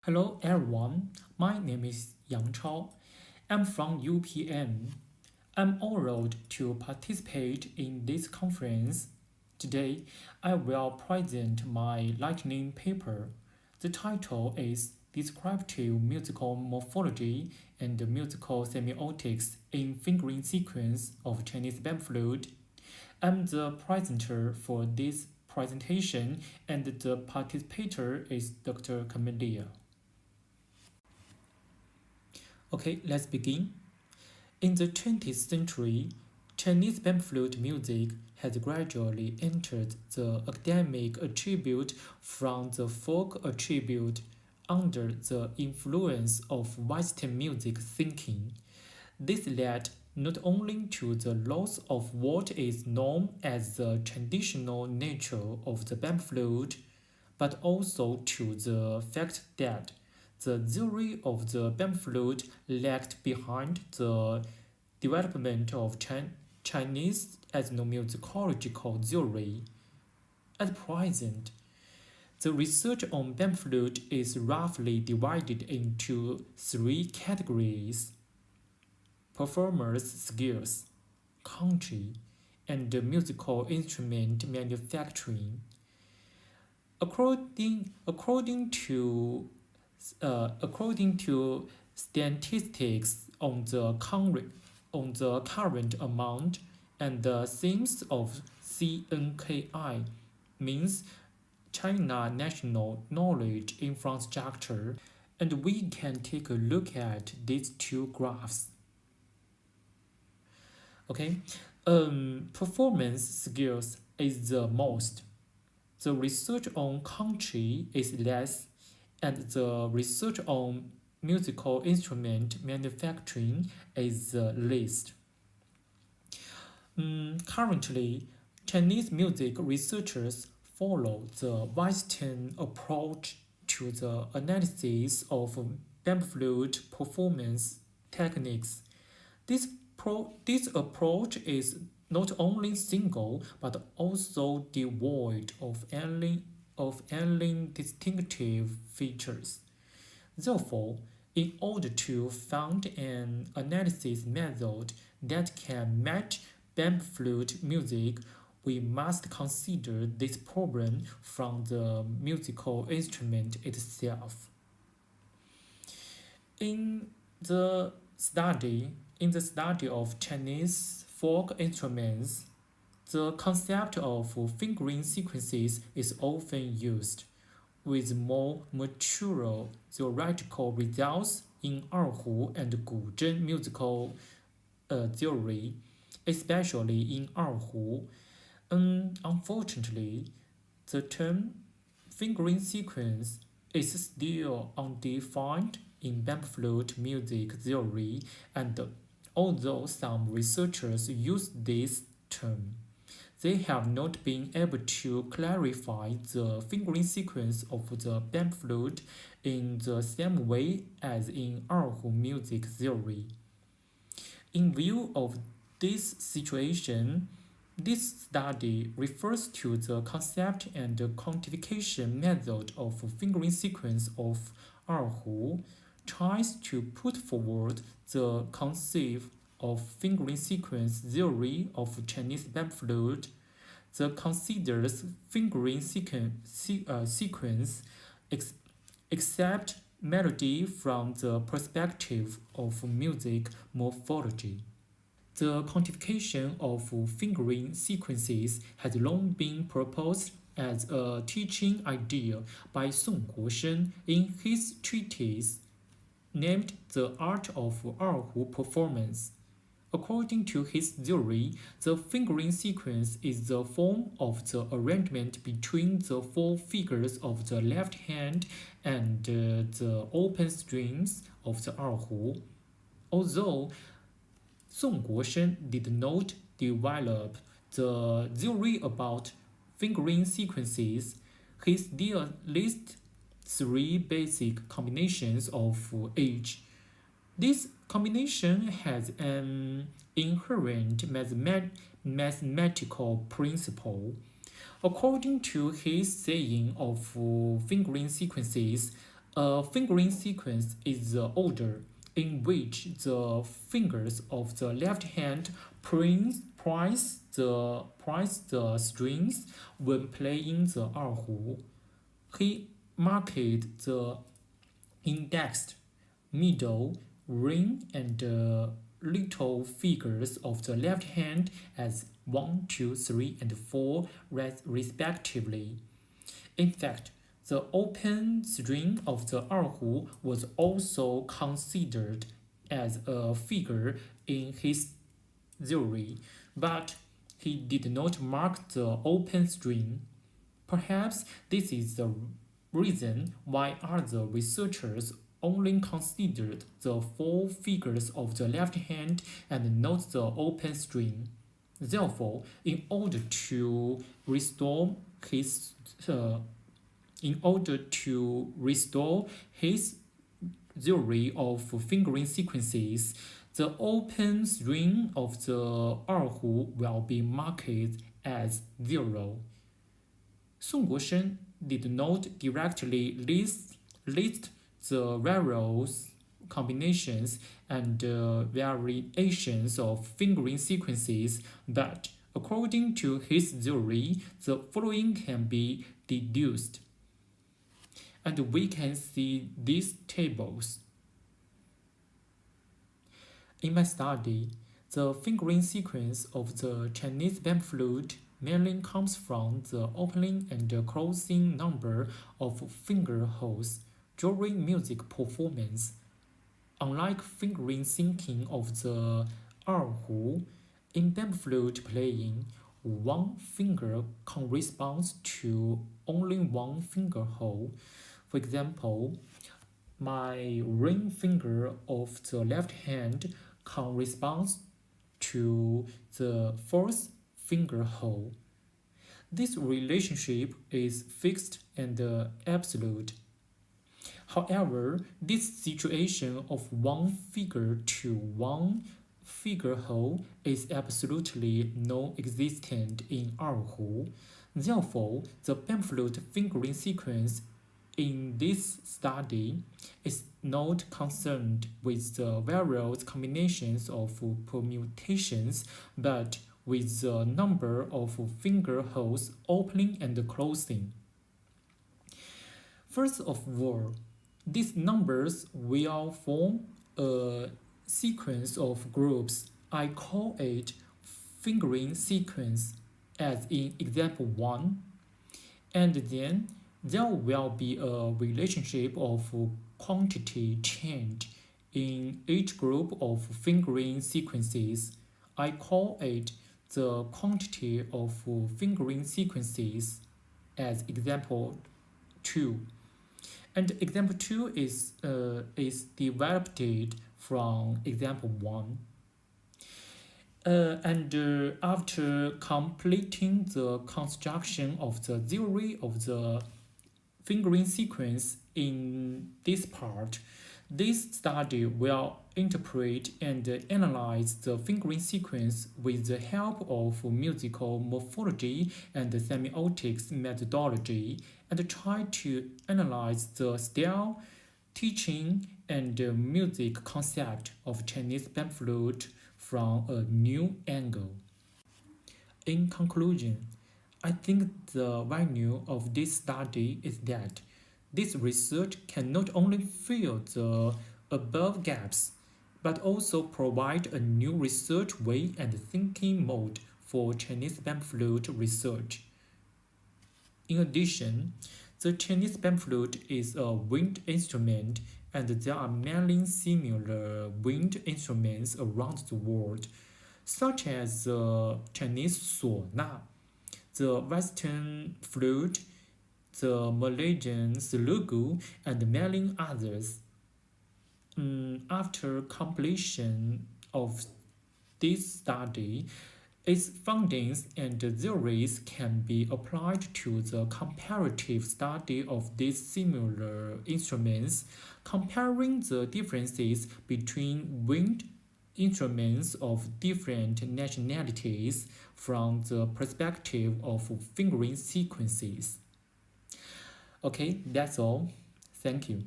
Hello everyone, my name is Chao. I'm from UPM. I'm honored to participate in this conference. Today, I will present my lightning paper. The title is Descriptive Musical Morphology and Musical Semiotics in Fingering Sequence of Chinese Bamboo Flute. I'm the presenter for this presentation and the participator is Dr. Camellia. Okay, let's begin. In the 20th century, Chinese bamboo flute music has gradually entered the academic attribute from the folk attribute under the influence of Western music thinking. This led not only to the loss of what is known as the traditional nature of the bamboo flute, but also to the fact that the theory of the bamboo flute lagged behind the development of Chinese ethnomusicological theory. At present, the research on bamboo flute is roughly divided into three categories: performers' skills, country, and musical instrument manufacturing. According to statistics on the current amount and the themes of CNKI, means China National Knowledge Infrastructure, and we can take a look at these two graphs. Okay, performance skills is the most. The research on country is less, and the research on musical instrument manufacturing is the least. Currently, Chinese music researchers follow the Western approach to the analysis of bamboo flute performance techniques. This approach is not only single but also devoid of any distinctive features. Therefore, in order to find an analysis method that can match bamboo flute music, we must consider this problem from the musical instrument itself. In the study of Chinese folk instruments, the concept of fingering sequences is often used, with more mature theoretical results in erhu and guzheng musical theory, especially in erhu. Unfortunately, the term fingering sequence is still undefined in bamboo flute music theory, and although some researchers use this term, they have not been able to clarify the fingering sequence of the bamboo flute in the same way as in erhu music theory. In view of this situation, this study refers to the concept and quantification method of fingering sequence of erhu, tries to put forward the concept of fingering sequence theory of Chinese bamboo flute, that considers fingering sequence except melody from the perspective of music morphology. The quantification of fingering sequences has long been proposed as a teaching idea by Song Guoshen in his treatise named The Art of Erhu Performance. According to his theory, the fingering sequence is the form of the arrangement between the four fingers of the left hand and the open strings of the erhu. Although Song Guoshen did not develop the theory about fingering sequences, he still lists three basic combinations of each. This combination has an inherent mathematical principle. According to his saying of fingering sequences, A fingering sequence is the order in which the fingers of the left hand price the strings when playing the 二胡. He marked the indexed, middle, ring, and little fingers of the left hand as 1, 2, 3, and 4 respectively. In fact, the open string of the 二胡 was also considered as a figure in his theory, but he did not mark the open string. Perhaps this is the reason why other researchers only considered the 4 fingers of the left hand and not the open string. Therefore, in order to restore his theory of fingering sequences, the open string of the 二胡 will be marked as 0. Sun Guosheng did not directly list the various combinations and variations of fingering sequences, but according to his theory, the following can be deduced. And we can see these tables. In my study, the fingering sequence of the Chinese bamboo flute mainly comes from the opening and closing number of finger holes during music performance. Unlike fingering syncing of the 二胡, in bamboo flute playing, one finger corresponds to only one finger hole. For example, my ring finger of the left hand corresponds to the fourth finger hole. This relationship is fixed and absolute. However, this situation of one finger to one finger hole is absolutely non-existent in 二胡. Therefore, the bamboo flute fingering sequence in this study is not concerned with the various combinations of permutations, but with the number of finger holes opening and closing. First of all, these numbers will form a sequence of groups. I call it fingering sequence, as in example 1, and then there will be a relationship of quantity change in each group of fingering sequences. I call it the quantity of fingering sequences as example 2. And example 2 is developed from example 1. After completing the construction of the theory of the fingering sequence in this part, this study will interpret and analyze the fingering sequence with the help of musical morphology and semiotics methodology, and try to analyze the style, teaching, and music concept of Chinese bamboo flute from a new angle. In conclusion, I think the value of this study is that this research can not only fill the above gaps, but also provide a new research way and thinking mode for Chinese bamboo flute research. In addition, the Chinese bamboo flute is a wind instrument, and there are many similar wind instruments around the world, such as the Chinese suona, the Western flute, the Malaysian selugu, and many others. After completion of this study, its findings and theories can be applied to the comparative study of these similar instruments, comparing the differences between wind instruments of different nationalities from the perspective of fingering sequences. Okay, that's all. Thank you.